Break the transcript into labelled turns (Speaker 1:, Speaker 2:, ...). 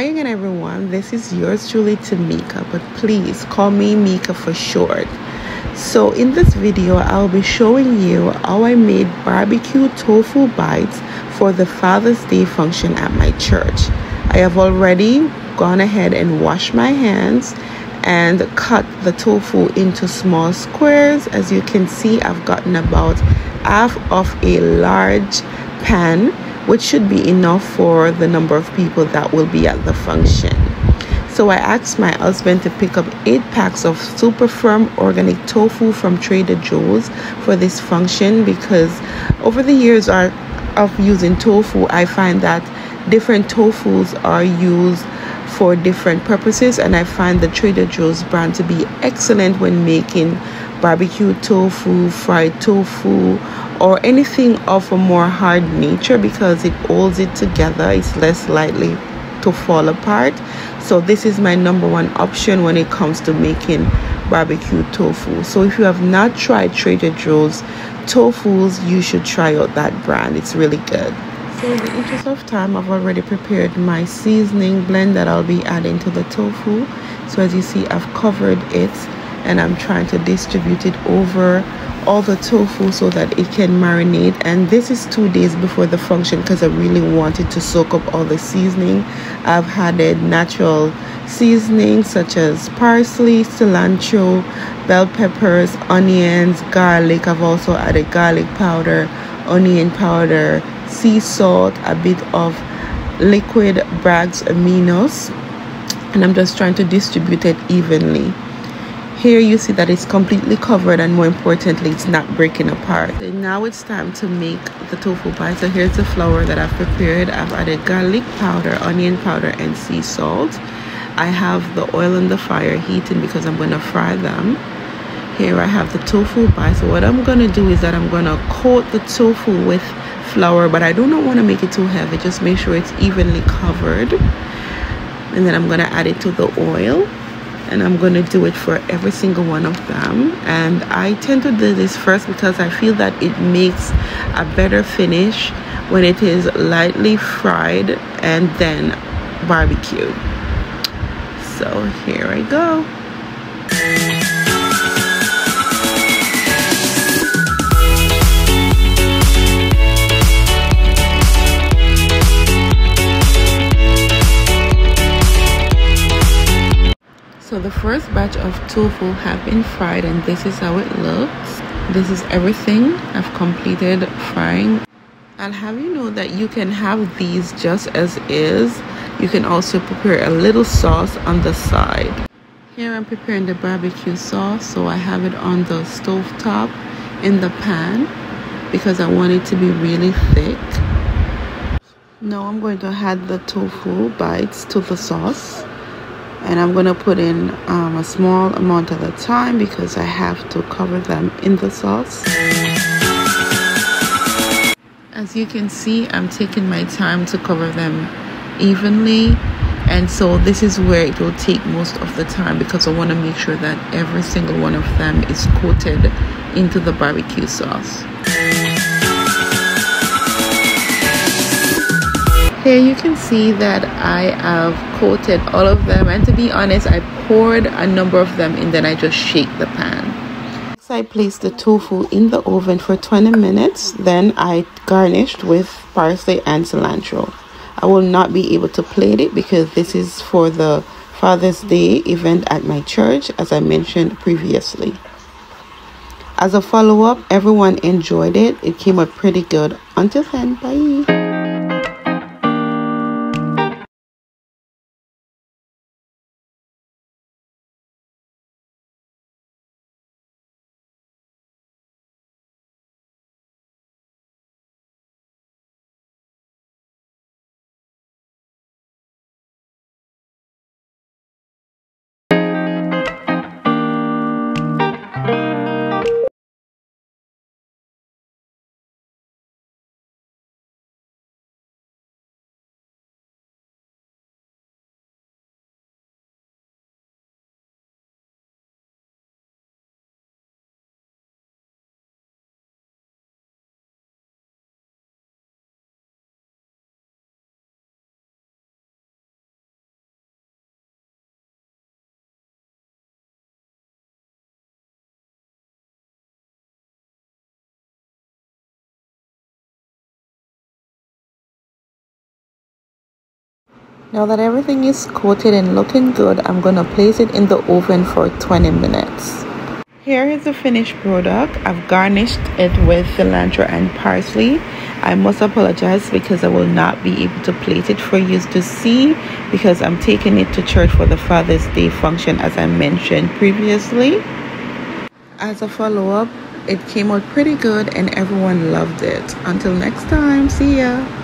Speaker 1: Hi again, everyone. This is yours truly, Tamika, but please call me Mika for short. So in this video, I'll be showing you how I made barbecue tofu bites for the Father's Day function at my church. I have already gone ahead and washed my hands and cut the tofu into small squares. As you can see, I've gotten about half of a large pan, which should be enough for the number of people that will be at the function. So I asked my husband to pick up 8 packs of Super Firm Organic Tofu from Trader Joe's for this function, because over the years of using tofu, I find that different tofus are used for different purposes, and I find the Trader Joe's brand to be excellent when making barbecue tofu, fried tofu, or anything of a more hard nature, because it holds it together. It's less likely to fall apart. So this is my number one option when it comes to making barbecue tofu. So if you have not tried Trader Joe's tofus, you should try out that brand. It's really good. So in the interest of time, I've already prepared my seasoning blend that I'll be adding to the tofu. So as you see, I've covered it and I'm trying to distribute it over all the tofu so that it can marinate. And this is 2 days before the function because I really wanted to soak up all the seasoning. I've added natural seasonings such as parsley, cilantro, bell peppers, onions, garlic. I've also added garlic powder, onion powder, sea salt, a bit of liquid Bragg's aminos, and I'm just trying to distribute it evenly. Here you see that it's completely covered, and more importantly, it's not breaking apart. And now it's time to make the tofu pie. So here's the flour that I've prepared. I've added garlic powder, onion powder, and sea salt. I have the oil on the fire heating because I'm going to fry them. Here I have the tofu pie. So what I'm going to do is that I'm going to coat the tofu with flour, but I do not want to make it too heavy. Just make sure it's evenly covered. And then I'm going to add it to the oil. And I'm going to do it for every single one of them. And I tend to do this first because I feel that it makes a better finish when it is lightly fried and then barbecued. So here I go. So the first batch of tofu have been fried, and this is how it looks. This is everything I've completed frying. I'll have you know that you can have these just as is. You can also prepare a little sauce on the side. Here I'm preparing the barbecue sauce, so I have it on the stove top in the pan because I want it to be really thick. Now I'm going to add the tofu bites to the sauce. And I'm going to put in a small amount at a time because I have to cover them in the sauce. As you can see, I'm taking my time to cover them evenly. And so this is where it will take most of the time because I want to make sure that every single one of them is coated into the barbecue sauce. Here you can see that I have coated all of them, and to be honest, I poured a number of them and then I just shake the pan. Next, I placed the tofu in the oven for 20 minutes. Then I garnished with parsley and cilantro. I will not be able to plate it because this is for the Father's Day event at my church, as I mentioned previously. As a follow-up, everyone enjoyed it. It came out pretty good. Until then, bye. Now that everything is coated and looking good, I'm going to place it in the oven for 20 minutes. Here is the finished product. I've garnished it with cilantro and parsley. I must apologize because I will not be able to plate it for you to see because I'm taking it to church for the Father's Day function, as I mentioned previously. As a follow-up, it came out pretty good and everyone loved it. Until next time, see ya.